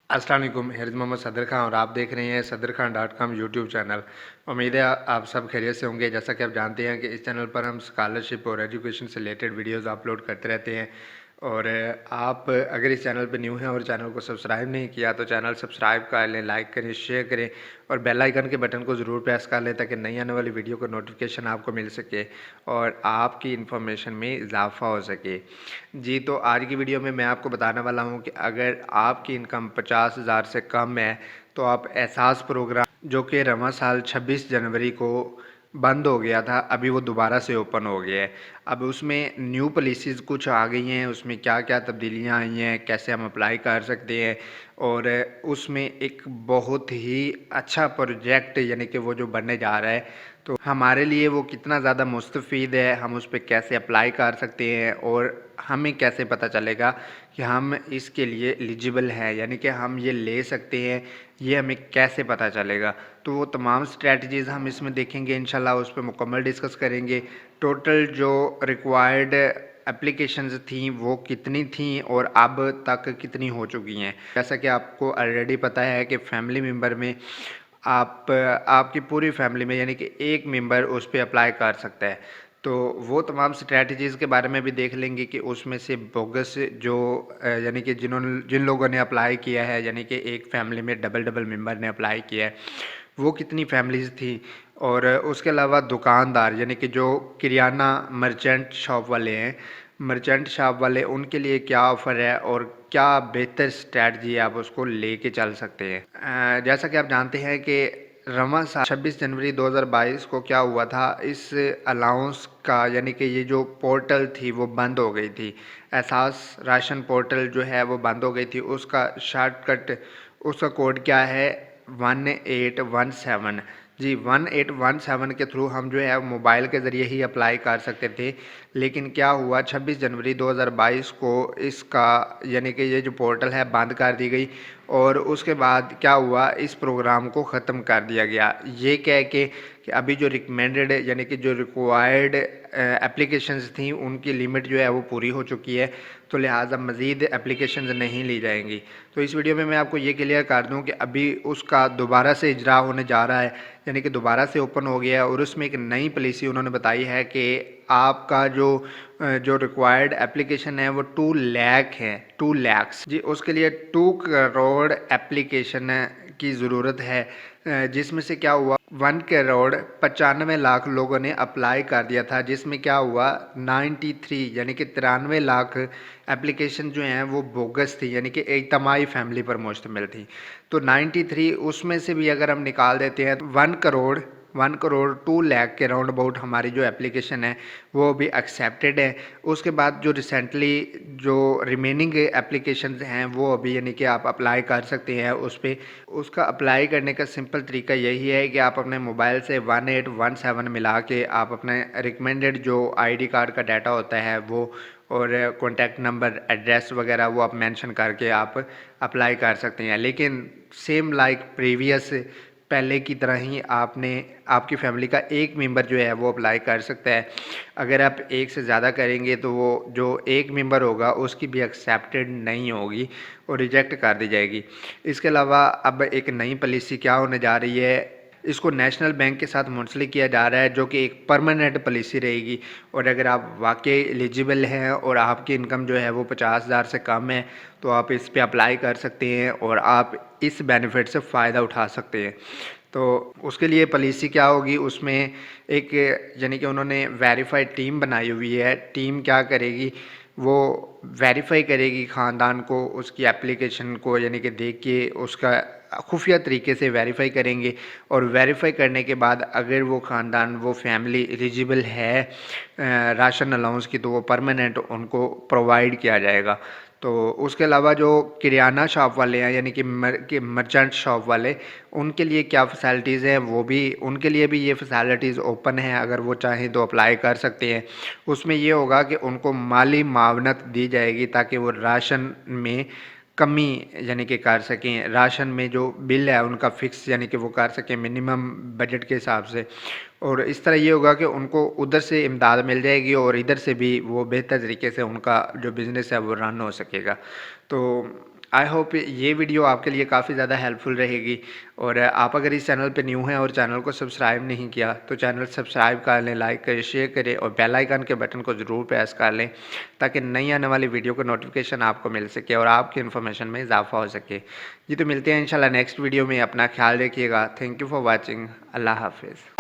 अस्सलाम वालेकुम, हिरज मोहम्मद सदर खान और आप देख रहे हैं सदरखान.com यूट्यूब चैनल। उम्मीद है आप सब खैरियत से होंगे। जैसा कि आप जानते हैं कि इस चैनल पर हम स्कॉलरशिप और एजुकेशन से रिलेटेड वीडियोस अपलोड करते रहते हैं। और आप अगर इस चैनल पर न्यू हैं और चैनल को सब्सक्राइब नहीं किया तो चैनल सब्सक्राइब कर लें, लाइक करें, शेयर करें और बेल आइकन के बटन को ज़रूर प्रेस कर लें ताकि नई आने वाली वीडियो का नोटिफिकेशन आपको मिल सके और आपकी इन्फॉर्मेशन में इजाफा हो सके। जी, तो आज की वीडियो में मैं आपको बताने वाला हूं कि अगर आपकी इनकम 50,000 से कम है तो आप एहसास प्रोग्राम, जो कि रवां साल 26 जनवरी को बंद हो गया था, अभी वो दोबारा से ओपन हो गया है। अब उसमें न्यू पॉलिसीज़ कुछ आ गई हैं, उसमें क्या क्या तब्दीलियां आई हैं, कैसे हम अप्लाई कर सकते हैं और उसमें एक बहुत ही अच्छा प्रोजेक्ट यानी कि वो जो बनने जा रहा है, तो हमारे लिए वो कितना ज़्यादा मुस्तफ़ीद है, हम उस पर कैसे अप्लाई कर सकते हैं और हमें कैसे पता चलेगा कि हम इसके लिए एलिजिबल हैं, यानी कि हम ये ले सकते हैं, ये हमें कैसे पता चलेगा। तो वो तमाम स्ट्रेटजीज़ हम इसमें देखेंगे इंशाल्लाह, उस पर मुकम्मल डिस्कस करेंगे। टोटल जो रिक्वायर्ड एप्लीकेशंस थी वो कितनी थी और अब तक कितनी हो चुकी हैं। जैसा कि आपको ऑलरेडी पता है कि फैमिली मेम्बर में आपकी पूरी फैमिली में यानी कि एक मेंबर उस पर अप्लाई कर सकता है। तो वो तमाम स्ट्रैटेजीज़ के बारे में भी देख लेंगे कि उसमें से बोगस जो यानी कि जिन लोगों ने अप्लाई किया है, यानी कि एक फैमिली में डबल डबल मेंबर ने अप्लाई किया है, वो कितनी फैमिलीज़ थी। और उसके अलावा दुकानदार यानी कि जो किराना मर्चेंट शॉप वाले हैं, मर्चेंट शॉप वाले, उनके लिए क्या ऑफ़र है और क्या बेहतर स्ट्रैटी है, आप उसको लेके चल सकते हैं। जैसा कि आप जानते हैं कि रवां साल 26 जनवरी 2022 को क्या हुआ था, इस अलाउंस का यानी कि ये जो पोर्टल थी वो बंद हो गई थी। एहसास राशन पोर्टल जो है वो बंद हो गई थी। उसका शॉर्टकट, उसका कोड क्या है, 1817। जी, 1817 के थ्रू हम जो है मोबाइल के ज़रिए ही अप्लाई कर सकते थे। लेकिन क्या हुआ, 26 जनवरी 2022 को इसका यानी कि ये जो पोर्टल है बंद कर दी गई और उसके बाद क्या हुआ, इस प्रोग्राम को ख़त्म कर दिया गया। ये कह के कि अभी जो रिकमेंडेड यानी कि जो रिक्वायर्ड एप्लीकेशंस थी उनकी लिमिट जो है वो पूरी हो चुकी है, तो लिहाजा मज़ीद एप्लीकेशंस नहीं ली जाएंगी। तो इस वीडियो में मैं आपको ये क्लियर कर दूं कि अभी उसका दोबारा से इजरा होने जा रहा है, यानी कि दोबारा से ओपन हो गया है और उसमें एक नई पॉलिसी उन्होंने बताई है कि आपका जो रिक्वायर्ड एप्लीकेशन है वो 2 लाख है, 2 लैक्स। जी, उसके लिए 2 करोड़ एप्लीकेशन की ज़रूरत है, जिसमें से क्या हुआ, 1 करोड़ 95 लाख लोगों ने अप्लाई कर दिया था, जिसमें क्या हुआ 93 यानी कि 93 लाख एप्लीकेशन जो हैं वो बोगस थी, यानी कि इज्तमाही फैमिली पर मुश्तमिल थी। तो 93 उसमें से भी अगर हम निकाल देते हैं तो 1 करोड़ 2 लाख के राउंड अबाउट हमारी जो एप्लीकेशन है वो भी एक्सेप्टेड है। उसके बाद जो रिसेंटली जो रिमेनिंग एप्लीकेशंस हैं वो अभी यानी कि आप अप्लाई कर सकते हैं उस पर। उसका अप्लाई करने का सिंपल तरीका यही है कि आप अपने मोबाइल से 1817 मिला के आप अपने रिकमेंडेड जो आईडी कार्ड का डाटा होता है वो और कॉन्टैक्ट नंबर, एड्रेस वगैरह वो आप मेंशन करके आप अप्लाई कर सकते हैं। लेकिन सेम लाइक प्रीवियस, पहले की तरह ही आपने आपकी फैमिली का एक मेंबर जो है वो अप्लाई कर सकता है। अगर आप एक से ज़्यादा करेंगे तो वो जो एक मेंबर होगा उसकी भी एक्सेप्टेड नहीं होगी और रिजेक्ट कर दी जाएगी। इसके अलावा अब एक नई पॉलिसी क्या होने जा रही है, इसको नेशनल बैंक के साथ मुंसलिक किया जा रहा है, जो कि एक परमानेंट पॉलिसी रहेगी। और अगर आप वाकई एलिजिबल हैं और आपकी इनकम जो है वो 50,000 से कम है तो आप इस पे अप्लाई कर सकते हैं और आप इस बेनिफिट से फ़ायदा उठा सकते हैं। तो उसके लिए पॉलिसी क्या होगी, उसमें एक यानी कि उन्होंने वेरीफाइड टीम बनाई हुई है। टीम क्या करेगी, वो वेरीफाई करेगी ख़ानदान को, उसकी एप्लीकेशन को यानी कि देख के उसका खुफिया तरीके से वेरीफाई करेंगे और वेरीफाई करने के बाद अगर वो ख़ानदान, वो फैमिली एलिजिबल है राशन अलाउंस की, तो वो परमानेंट उनको प्रोवाइड किया जाएगा। तो उसके अलावा जो किराना शॉप वाले हैं यानी कि मर्चेंट शॉप वाले, उनके लिए क्या फ़ैसिलिटीज़ हैं, वो भी उनके लिए भी ये फ़ैसिलिटीज़ ओपन है, अगर वो चाहें तो अप्लाई कर सकते हैं। उसमें ये होगा कि उनको माली मावनत दी जाएगी ताकि वो राशन में कमी यानी कि कर सकें, राशन में जो बिल है उनका फ़िक्स यानी कि वो कर सकें मिनिमम बजट के हिसाब से। और इस तरह ये होगा कि उनको उधर से इमदाद मिल जाएगी और इधर से भी वो बेहतर तरीके से उनका जो बिज़नेस है वो रन हो सकेगा। तो आई होप ये वीडियो आपके लिए काफ़ी ज़्यादा हेल्पफुल रहेगी। और आप अगर इस चैनल पे न्यू हैं और चैनल को सब्सक्राइब नहीं किया तो चैनल सब्सक्राइब कर लें, लाइक करें, शेयर करें और बेल आइकन के बटन को ज़रूर प्रेस कर लें ताकि नई आने वाली वीडियो का नोटिफिकेशन आपको मिल सके और आपकी इन्फॉर्मेशन में इजाफा हो सके। जी तो मिलते हैं इंशाल्लाह नेक्स्ट वीडियो में। अपना ख्याल रखिएगा। Thank you for watching. अल्लाह हाफिज़।